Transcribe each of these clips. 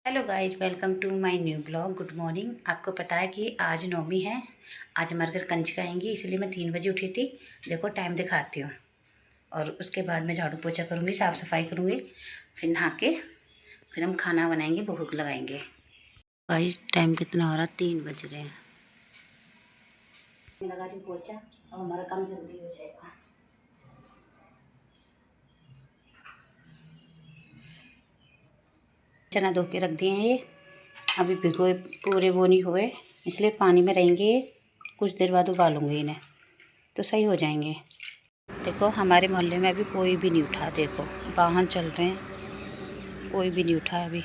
Hello guys, welcome to my new blog. Good morning. आपको पता है कि आज नौमी है। आज हमारे घर कंजका आएंगी, इसलिए मैं 3 बजे उठी थी। देखो टाइम दिखाती हूँ। और उसके बाद मैं झाड़ू पोछा करूँगी, साफ़ सफाई करूँगी, फिर नहा के फिर हम खाना बनाएंगे, भूख लगाएंगे। गाइज टाइम कितना हो रहा है? 3 बज रहे हैं। मैं लगा रही हूँ पोछा और हमारा काम जल्दी हो जाएगा। चना धो के रख दिए हैं, ये अभी भिगोए पूरे वो नहीं हुए, इसलिए पानी में रहेंगे। कुछ देर बाद उबालूंगी इन्हें तो सही हो जाएंगे। देखो हमारे मोहल्ले में अभी कोई भी नहीं उठा। देखो वाहन चल रहे हैं, कोई भी नहीं उठा अभी।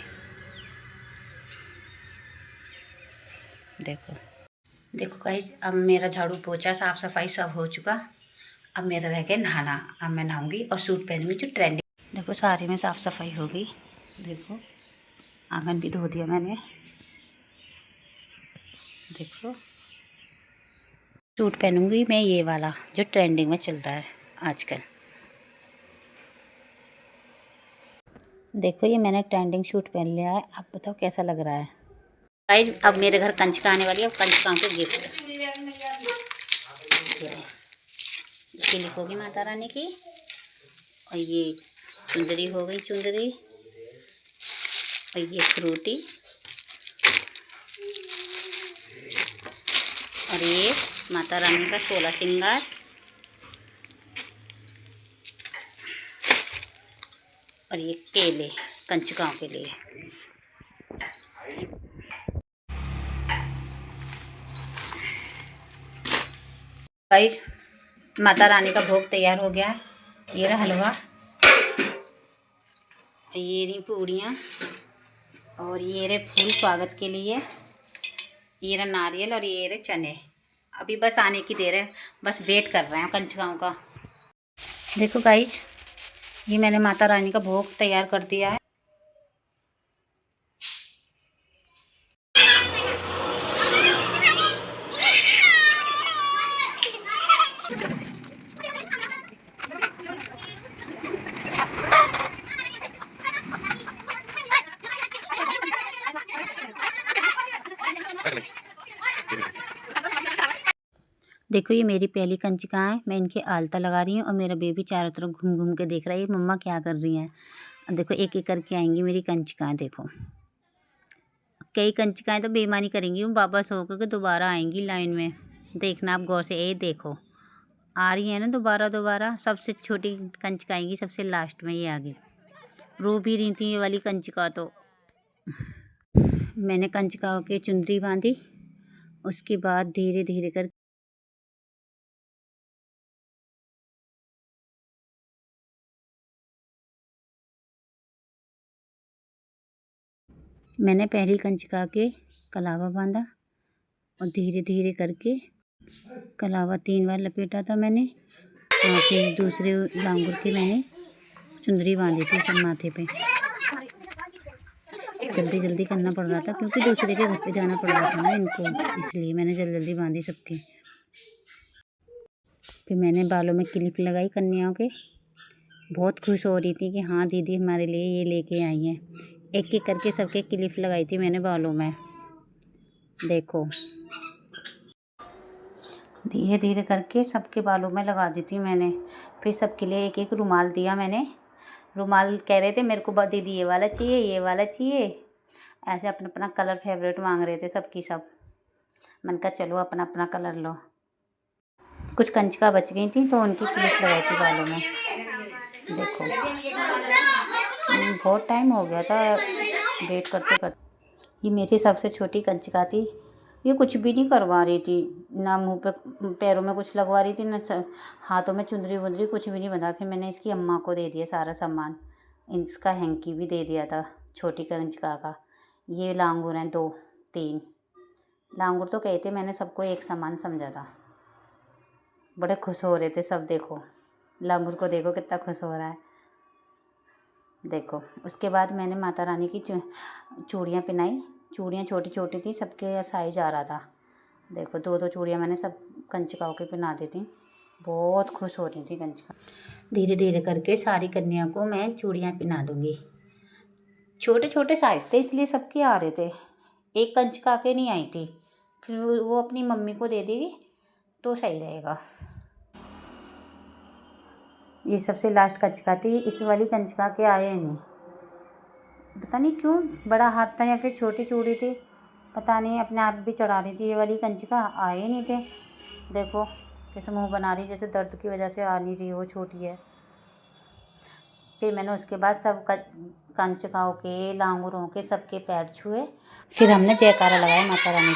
देखो देखो गाइस, अब मेरा झाड़ू पोछा साफ़ सफाई सब हो चुका। अब मेरा रह गया नहाना। अब मैं नहाऊंगी और सूट पहनूंगी जो ट्रेंडिंग। देखो सारे में साफ़ सफाई हो गई। देखो आंगन भी धो दिया मैंने। देखो सूट पहनूंगी मैं ये वाला जो ट्रेंडिंग में चल रहा है आजकल। देखो ये मैंने ट्रेंडिंग सूट पहन लिया है। आप बताओ कैसा लग रहा है? गाइस अब मेरे घर कंजका आने वाली है। कंजका के गिफ्ट ये लिखोगी माता रानी की। और ये चुंदरी हो गई, चुंदरी। और ये फ्रूटी। और ये माता रानी का 16 श्रृंगार। और ये केले कंजकाओं के लिए। गाइस माता रानी का भोग तैयार हो गया है। ये रहा हलवा, ये रही पूड़ियाँ, और ये रहे फूल स्वागत के लिए। ये रहा नारियल और ये रहे चने। अभी बस आने की देर है, बस वेट कर रहे हैं कंजकाओं का। देखो गाइस ये मैंने माता रानी का भोग तैयार कर दिया है। देखो ये मेरी पहली कंजका है। मैं इनके आलता लगा रही हूँ और मेरा बेबी चारों तरफ घूम घूम के देख रहा है ये मम्मा क्या कर रही हैं। देखो एक एक करके आएंगी मेरी कंजकाएँ। देखो कई कंजकाएँ तो बेईमानी करेंगी, वापस होकर के दोबारा आएंगी लाइन में। देखना आप गौर से, ये देखो आ रही है ना दोबारा दोबारा। सबसे छोटी कंजका आएगी सबसे लास्ट में, ये आगे रो भी रही थी ये वाली कंजका। तो मैंने कंजकाओं के चुंदरी बांधी। उसके बाद धीरे धीरे कर मैंने पहली कंजका के कलावा बांधा और धीरे धीरे करके कलावा 3 बार लपेटा था मैंने। और फिर दूसरे लांगुर की मैंने चुंदरी बांधी थी सब माथे पे। जल्दी जल्दी करना पड़ रहा था क्योंकि दूसरे के घर पे जाना पड़ रहा था ना इनको, इसलिए मैंने जल्दी जल्दी बांधी सबकी। फिर मैंने बालों में क्लिप लगाई कन्याओं के। बहुत खुश हो रही थी कि हाँ दीदी हमारे लिए ये लेके आई हैं। एक एक करके सबके क्लिप लगाई थी मैंने बालों में। देखो धीरे धीरे करके सबके बालों में लगा दी थी मैंने। फिर सबके लिए एक एक रुमाल दिया मैंने। रुमाल कह रहे थे मेरे को दीदी ये वाला चाहिए, ये वाला चाहिए। ऐसे अपना अपना कलर फेवरेट मांग रहे थे सबकी सब। मैंने कहा चलो अपना अपना कलर लो। कुछ कंजका बच गई थी तो उनकी क्लिप लगाई थी बालों में। देखो बहुत टाइम हो गया था वेट करते करते। ये मेरी सबसे छोटी कंजका थी। ये कुछ भी नहीं करवा रही थी, ना मुंह पे पैरों में कुछ लगवा रही थी, ना हाथों में चुंदरी वुंदरी कुछ भी नहीं बंधा। फिर मैंने इसकी अम्मा को दे दिया सारा सामान। इसका हैंकी भी दे दिया था छोटी कंजका का। ये लांगुर हैं 2 3 लांगुर तो कहते मैंने सबको एक समान समझा था। बड़े खुश हो रहे थे सब। देखो लांगुर को देखो कितना खुश हो रहा है। देखो उसके बाद मैंने माता रानी की चूड़ियाँ पहनाई। चूड़ियाँ छोटी छोटी थी, सबके साइज आ रहा था। देखो 2 2 चूड़ियाँ मैंने सब कंजकाओं के पहना दी थी। बहुत खुश हो रही थी कंजका। धीरे धीरे करके सारी कन्या को मैं चूड़ियाँ पहना दूँगी। छोटे छोटे साइज थे इसलिए सबके आ रहे थे, एक कंचका के नहीं आई थी। फिर वो अपनी मम्मी को दे देगी तो सही रहेगा। ये सबसे लास्ट कंचका थी, इस वाली कंचका के आए नहीं, पता नहीं क्यों, बड़ा हाथ था या फिर छोटी चूड़ी थी, पता नहीं, अपने आप भी चढ़ा रही थी। ये वाली कंचका आए ही नहीं थे। देखो कैसे मुंह बना रही, जैसे दर्द की वजह से आ नहीं रही, वो छोटी है। फिर मैंने उसके बाद सब कंचकाओं के, लांगुरों के, सबके पैर छुए, फिर हमने जयकारा लगाया माता रानी।